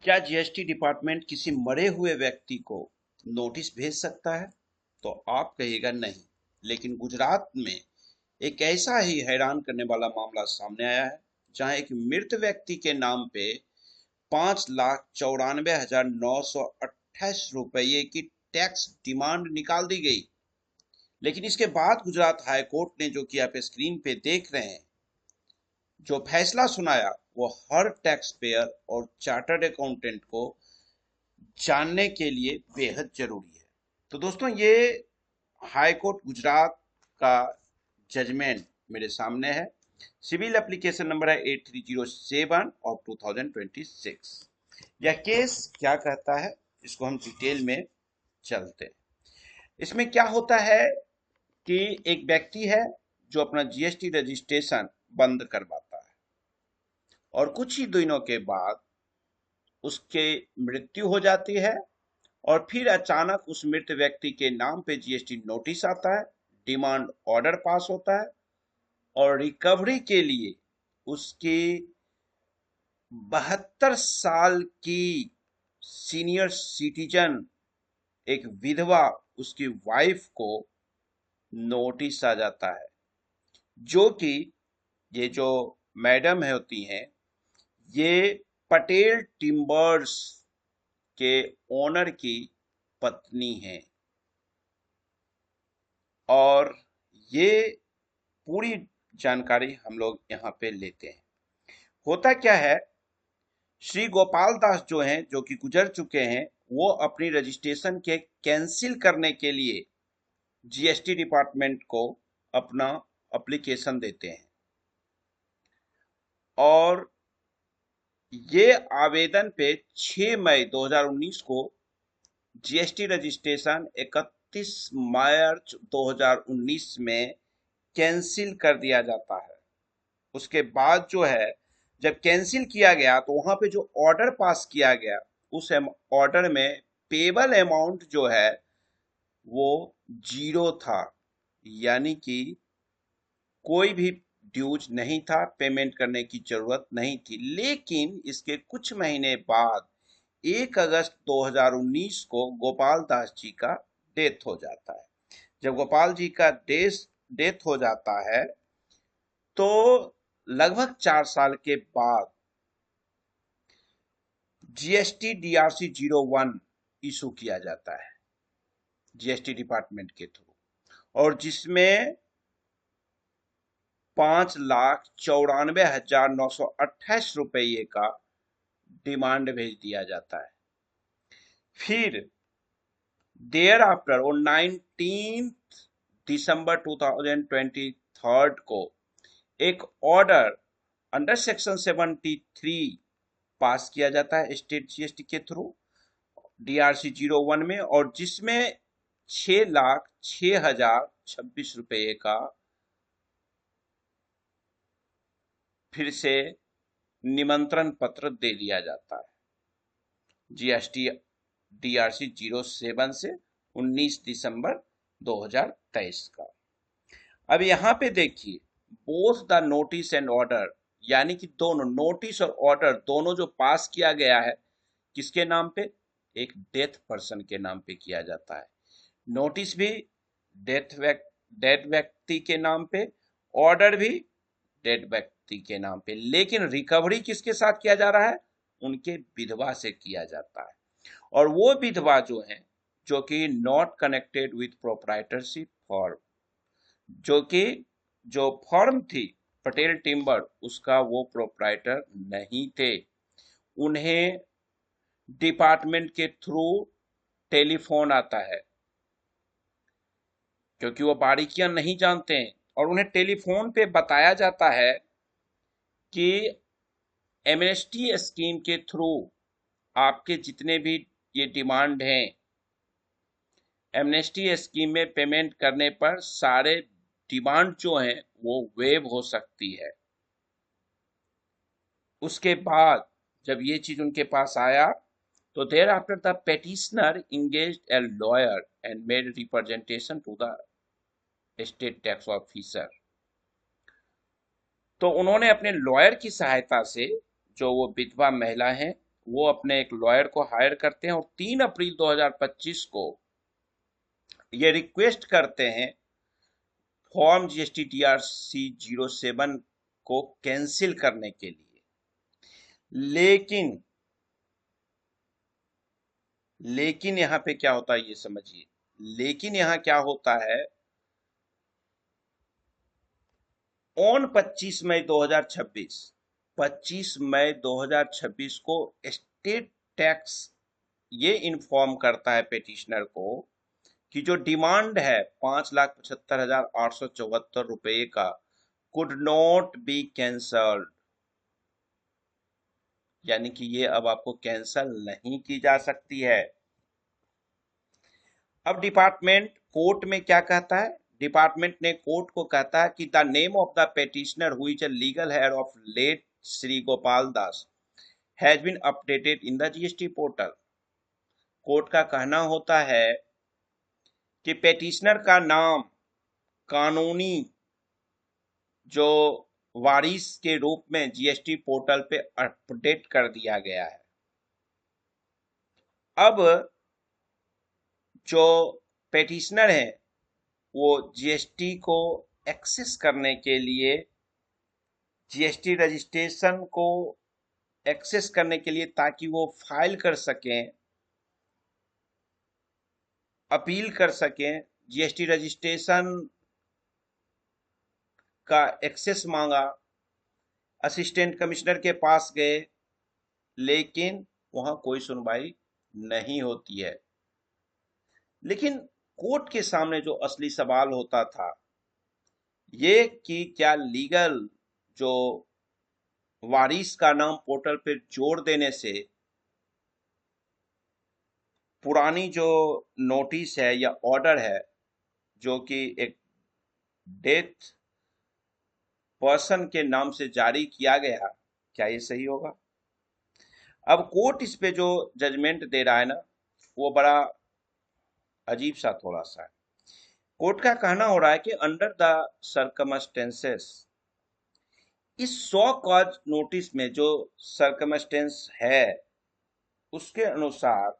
क्या GST department किसी मरे हुए व्यक्ति को नोटिस भेज सकता है? तो आप कहिएगा नहीं। लेकिन गुजरात में एक ऐसा ही हैरान करने वाला मामला सामने आया है, जहां एक मृत व्यक्ति के नाम पे 5,94,928 रुपये की टैक्स डिमांड निकाल दी गई। लेकिन इसके बाद गुजरात हाई कोर्ट ने, जो कि आप स्क्रीन पे देख रहे हैं, जो फैसला सुनाया वो हर टैक्स पेयर और चार्टर्ड अकाउंटेंट को जानने के लिए बेहद जरूरी है। तो दोस्तों, ये हाई कोर्ट गुजरात का जजमेंट मेरे सामने है। सिविल एप्लीकेशन नंबर है 8307 ऑफ 2026। यह केस क्या कहता है, इसको हम डिटेल में चलते हैं। इसमें क्या होता है कि एक व्यक्ति है जो अपना जीएसटी रजिस्ट्रेशन बंद करवाता है, और कुछ ही दिनों के बाद उसके मृत्यु हो जाती है, और फिर अचानक उस मृत व्यक्ति के नाम पे जीएसटी नोटिस आता है, डिमांड ऑर्डर पास होता है, और रिकवरी के लिए उसकी 72 साल की सीनियर सिटीजन एक विधवा, उसकी वाइफ को नोटिस आ जाता है, जो कि ये जो मैडम है होती हैं, ये पटेल टिम्बर्स के ओनर की पत्नी हैं। और ये पूरी जानकारी हम लोग यहाँ पे लेते हैं। होता क्या है, श्री गोपाल दास जो हैं, जो कि गुजर चुके हैं, वो अपनी रजिस्ट्रेशन के कैंसिल करने के लिए जीएसटी डिपार्टमेंट को अपना एप्लीकेशन देते हैं, और ये आवेदन पे 6 मई 2019 को जीएसटी रजिस्ट्रेशन 31 मार्च 2019 में कैंसिल कर दिया जाता है। उसके बाद जो है, जब कैंसिल किया गया तो वहां पे जो ऑर्डर पास किया गया, उस ऑर्डर में पेबल अमाउंट जो है वो जीरो था, यानी कि कोई भी ड्यूज नहीं था, पेमेंट करने की जरूरत नहीं थी। लेकिन इसके कुछ महीने बाद 1 अगस्त 2019 को गोपाल दास जी का डेथ हो जाता है। जब गोपाल जी का डेथ हो जाता है, तो लगभग 4 साल के बाद जीएसटी डीआरसी 01 इशू किया जाता है जीएसटी डिपार्टमेंट के थ्रू, और जिसमें 5,94,928 रुपये का डिमांड भेज दिया जाता है। फिर देयर आफ्टर और 19 दिसंबर 2023 को एक ऑर्डर अंडर सेक्शन 73 पास किया जाता है स्टेट जीएसटी के थ्रू डीआरसी 01 में, और जिसमें 6,06,026 रुपये का फिर से निमंत्रण पत्र दे दिया जाता है जीएसटी डीआरसी 07 से 19 दिसंबर 2023 का। अब यहाँ पे देखिए, both the notice and order, यानी कि दोनों नोटिस और ऑर्डर दोनों जो पास किया गया है, किसके नाम पे? एक डेथ पर्सन के नाम पे किया जाता है। नोटिस भी डेड व्यक्ति के नाम पे, ऑर्डर भी डेड व्यक्ति के नाम पे, लेकिन रिकवरी किसके साथ किया जा रहा है? उनके विधवा से किया जाता है। और वो विधवा जो है, जो कि not connected with proprietorship form, जो कि जो फॉर्म थी पटेल टिम्बर, उसका वो प्रोप्राइटर नहीं थे। उन्हें डिपार्टमेंट के थ्रू टेलीफोन आता है, क्योंकि वो बारीकियां नहीं जानते हैं, और उन्हें टेलीफोन पे बताया जाता है कि एमएसटी स्कीम के थ्रू आपके जितने भी ये डिमांड हैं, एमनेस्टी स्कीम में पेमेंट करने पर सारे डिमांड जो हैं वो वेव हो सकती है। उसके बाद जब ये चीज उनके पास आया, तो there after the petitioner engaged a lawyer and made representation to the state tax officer. तो उन्होंने अपने लॉयर की सहायता से, जो वो विधवा महिला हैं, वो अपने एक लॉयर को हायर करते हैं और 3 अप्रैल 2025 को ये रिक्वेस्ट करते हैं फॉर्म जीएसटी टीआरसी 07 को कैंसिल करने के लिए। लेकिन यहां पे क्या होता है ये समझिए। लेकिन यहां क्या होता है, ऑन 25 मई 2026 को स्टेट टैक्स ये इन्फॉर्म करता है पेटिशनर को कि जो डिमांड है 5,75,874 का कुड नॉट बी कैंसल्ड, यानी कि ये अब आपको कैंसल नहीं की जा सकती है। अब डिपार्टमेंट कोर्ट में क्या कहता है, डिपार्टमेंट ने कोर्ट को कहता है कि the name of the petitioner who is a legal heir of late Shri Gopal Das has been updated in the GST portal. Court का कहना होता है कि पेटिशनर का नाम कानूनी जो वारिस के रूप में जीएसटी पोर्टल पे अपडेट कर दिया गया है। अब जो पेटिशनर है वो जीएसटी को एक्सेस करने के लिए, जीएसटी रजिस्ट्रेशन को एक्सेस करने के लिए, ताकि वो फाइल कर सकें, अपील कर सकें, जीएसटी रजिस्ट्रेशन का एक्सेस मांगा, असिस्टेंट कमिश्नर के पास गए, लेकिन वहां कोई सुनवाई नहीं होती है। लेकिन कोर्ट के सामने जो असली सवाल होता था ये कि क्या लीगल जो वारिस का नाम पोर्टल पे जोड़ देने से पुरानी जो नोटिस है या ऑर्डर है जो कि एक डेथ पर्सन के नाम से जारी किया गया, क्या ये सही होगा। अब कोर्ट इस पे जो जजमेंट दे रहा है ना वो बड़ा अजीब सा थोड़ा सा है। कोर्ट का कहना हो रहा है कि अंडर द सर्कमस्टेंसेस, इस 100 कॉज नोटिस में जो सर्कमस्टेंस है उसके अनुसार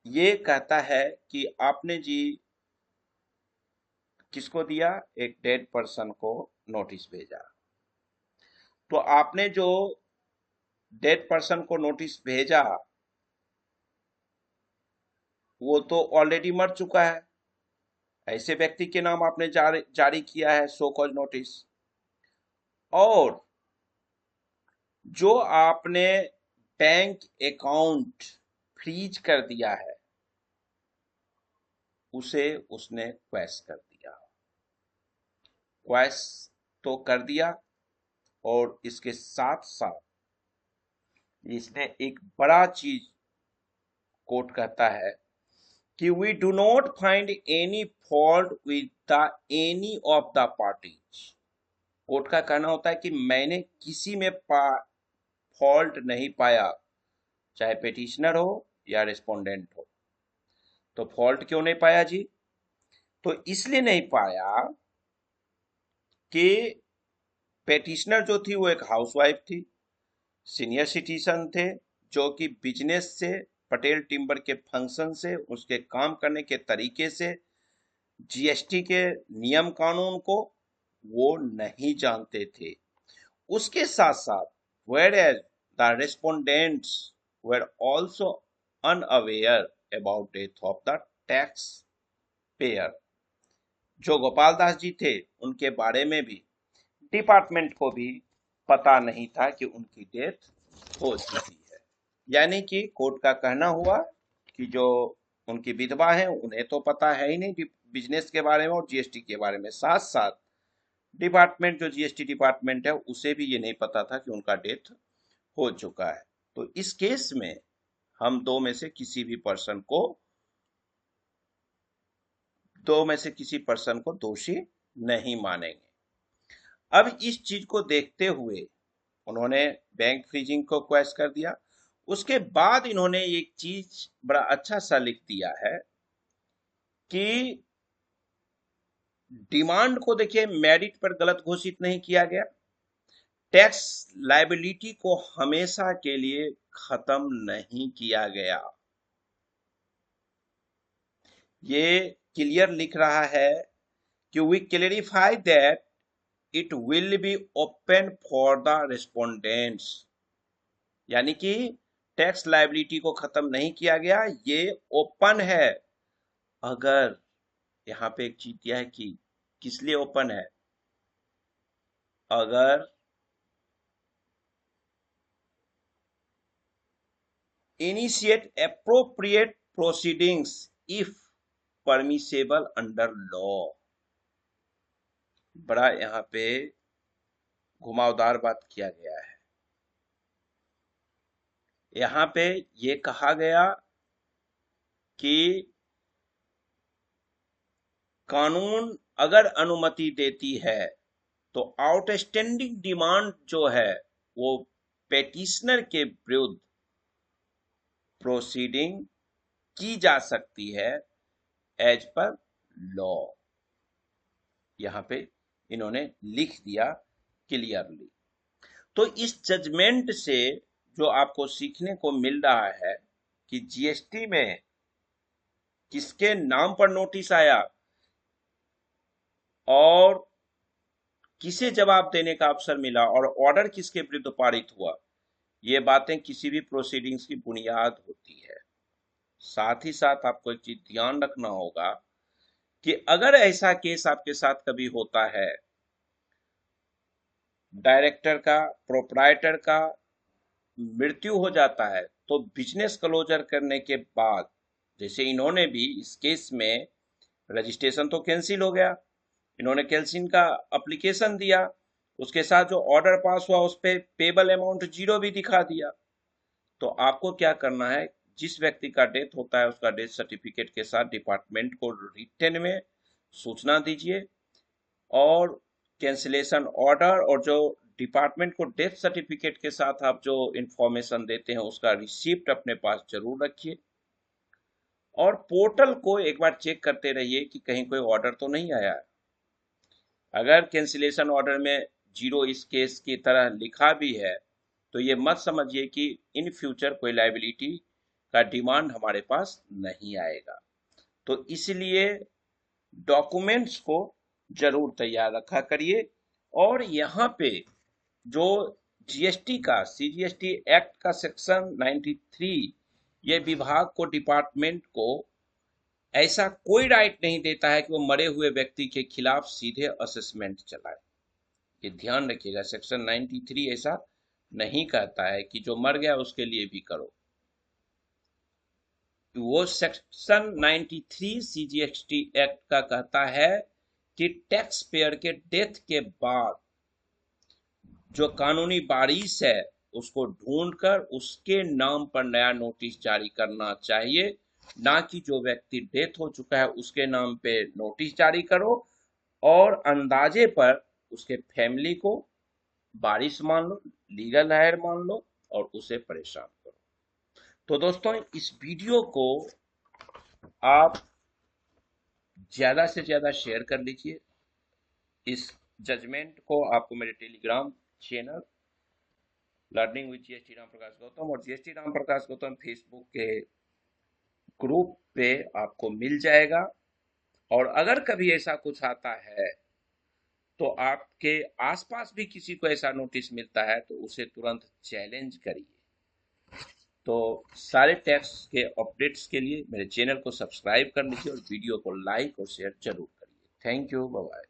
ये कहता है कि आपने जी किसको दिया, एक डेड पर्सन को नोटिस भेजा, तो आपने जो डेड पर्सन को नोटिस भेजा वो तो ऑलरेडी मर चुका है, ऐसे व्यक्ति के नाम आपने जारी किया है सो कॉज नोटिस। और जो आपने बैंक अकाउंट फ्रीज कर दिया है उसे उसने क्वैश कर दिया, क्वैश तो कर दिया, और इसके साथ साथ इसने एक बड़ा चीज कोर्ट कहता है कि we do not find any fault with the any of the parties. Court का कहना होता है कि मैंने किसी में फॉल्ट नहीं पाया, चाहे पेटिशनर हो या रिस्पोंडेंट हो। तो फॉल्ट क्यों नहीं पाया जी, तो इसलिए नहीं पाया कि पेटिशनर जो थी वो एक हाउसवाइफ थी, सीनियर सिटीजन थे, जो कि बिजनेस से, पटेल टिम्बर के फंक्शन से, उसके काम करने के तरीके से जीएसटी के नियम कानून को वो नहीं जानते थे। उसके साथ साथ whereas the respondents were also unaware about death of the taxpayer, जो गोपाल दास जी थे उनके बारे में भी डिपार्टमेंट को भी पता नहीं था कि उनकी डेथ हो चुकी है। यानी कि कोर्ट का कहना हुआ कि जो उनकी विधवा है उन्हें तो पता है ही नहीं बिजनेस के बारे में और जीएसटी के बारे में, साथ साथ डिपार्टमेंट जो जीएसटी डिपार्टमेंट है उसे भी ये नहीं पता था कि उनका डेथ हो चुका है। तो इस केस में हम दो में से किसी पर्सन को दोषी नहीं मानेंगे। अब इस चीज को देखते हुए उन्होंने बैंक फ्रीजिंग को क्वेश्चन कर दिया। उसके बाद इन्होंने एक चीज बड़ा अच्छा सा लिख दिया है कि डिमांड को देखिए मेरिट पर गलत घोषित नहीं किया गया, टैक्स लायबिलिटी को हमेशा के लिए खत्म नहीं किया गया। ये क्लियर लिख रहा है कि we clarify that it will be open for the respondents, यानी कि टैक्स लायबिलिटी को खत्म नहीं किया गया, ये ओपन है। अगर यहाँ पे एक चीज दिया है कि किस लिए ओपन है, अगर initiate appropriate proceedings if permissible under law। बड़ा यहाँ पे घुमावदार बात किया गया है। यहाँ पे ये कहा गया कि कानून अगर अनुमति देती है तो आउटस्टैंडिंग डिमांड जो है वो पेटिशनर के विरुद्ध प्रोसीडिंग की जा सकती है एज पर लॉ। यहाँ पे इन्होंने लिख दिया क्लियरली। तो इस जजमेंट से जो आपको सीखने को मिल रहा है कि जीएसटी में किसके नाम पर नोटिस आया और किसे जवाब देने का अवसर मिला और ऑर्डर किसके विरुद्ध पारित हुआ, ये बातें किसी भी प्रोसीडिंग्स की बुनियाद होती है। साथ ही साथ आपको एक चीज ध्यान रखना होगा कि अगर ऐसा केस आपके साथ कभी होता है, डायरेक्टर का, प्रोप्राइटर का मृत्यु हो जाता है, तो बिजनेस क्लोजर करने के बाद, जैसे इन्होंने भी इस केस में रजिस्ट्रेशन तो कैंसिल हो गया, इन्होंने कैंसिल का एप्लीकेशन दिया, उसके साथ जो ऑर्डर पास हुआ उस पे पेबल अमाउंट 0 भी दिखा दिया। तो आपको क्या करना है, जिस व्यक्ति का डेथ होता है उसका डेथ सर्टिफिकेट के साथ डिपार्टमेंट को रिटन में सूचना दीजिए और कैंसिलेशन ऑर्डर और जो डिपार्टमेंट को डेथ सर्टिफिकेट के साथ आप जो इंफॉर्मेशन देते हैं उसका रिसिप्ट अपने पास जरूर रखिए और पोर्टल को एक बार चेक करते रहिए कि कहीं कोई ऑर्डर तो नहीं आया है। अगर कैंसिलेशन ऑर्डर में 0 इस केस की तरह लिखा भी है तो ये मत समझिए कि इन फ्यूचर कोई लायबिलिटी का डिमांड हमारे पास नहीं आएगा। तो इसलिए डॉक्यूमेंट्स को जरूर तैयार रखा करिए। और यहाँ पे जो जीएसटी का सीजीएसटी एक्ट का सेक्शन 93, ये विभाग को, डिपार्टमेंट को ऐसा कोई राइट नहीं देता है कि वो मरे हुए व्यक्ति के खिलाफ सीधे असेसमेंट चलाए। ये ध्यान रखिएगा, सेक्शन 93 ऐसा नहीं कहता है कि जो मर गया उसके लिए भी करो। वो सेक्शन 93 सीजीएसटी एक्ट का कहता है कि टैक्स पेयर के डेथ के बाद जो कानूनी बारिश है उसको ढूंढकर उसके नाम पर नया नोटिस जारी करना चाहिए, ना कि जो व्यक्ति डेथ हो चुका है उसके नाम पे नोटिस जारी करो और अंदाजे पर उसके फैमिली को बारिश मान लो, लीगल हायर मान लो और उसे परेशान करो। तो दोस्तों, इस वीडियो को आप ज्यादा से ज्यादा शेयर कर लीजिए। इस जजमेंट को आपको मेरे telegram channel learning with GST Ram Prakash Gautam और जीएसटी राम प्रकाश गौतम फेसबुक के ग्रुप पे आपको मिल जाएगा। और अगर कभी ऐसा कुछ आता है तो आपके आसपास भी किसी को ऐसा नोटिस मिलता है तो उसे तुरंत चैलेंज करिए। तो सारे टैक्स के अपडेट्स के लिए मेरे चैनल को सब्सक्राइब कर लीजिए और वीडियो को लाइक और शेयर जरूर करिए। Thank you, bye bye.